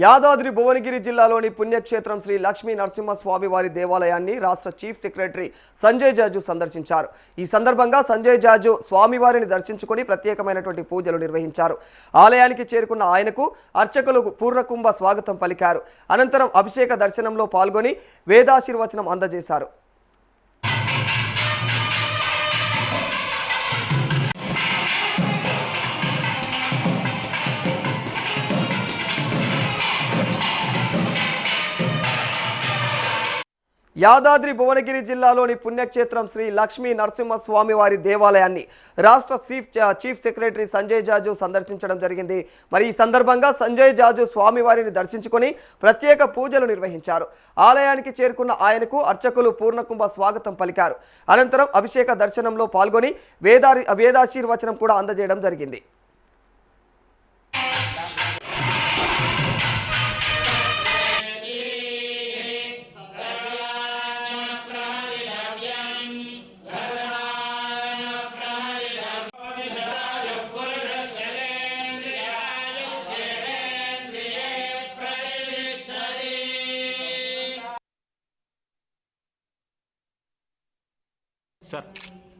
యాదాద్రి భువనగిరి జిల్లాలోని పుణ్యక్షేత్రం శ్రీ లక్ష్మీ నరసింహస్వామి వారి దేవాలయాన్ని రాష్ట్ర చీఫ్ సెక్రటరీ సంజయ్ జాజు సందర్శించారు. ఈ సందర్భంగా సంజయ్ జాజు స్వామివారిని దర్శించుకొని ప్రత్యేకమైనటువంటి పూజలు నిర్వహించారు. ఆలయానికి చేరుకున్న ఆయనకు అర్చకులు పూర్ణకుంభ స్వాగతం పలికారు. అనంతరం అభిషేక దర్శనంలో పాల్గొని వేదాశీర్వచనం అందజేశారు. యాదాద్రి భువనగిరి జిల్లాలోని పుణ్యక్షేత్రం శ్రీ లక్ష్మీ నరసింహస్వామి వారి దేవాలయాన్ని రాష్ట్ర చీఫ్ సెక్రటరీ సంజయ్ జాజు సందర్శించడం జరిగింది. మరి ఈ సందర్భంగా సంజయ్ జాజు స్వామివారిని దర్శించుకొని ప్రత్యేక పూజలు నిర్వహించారు. ఆలయానికి చేరుకున్న ఆయనకు అర్చకులు పూర్ణకుంభ స్వాగతం పలికారు. అనంతరం అభిషేక దర్శనంలో పాల్గొని వేదాశీర్వచనం కూడా అందజేయడం జరిగింది. Sir.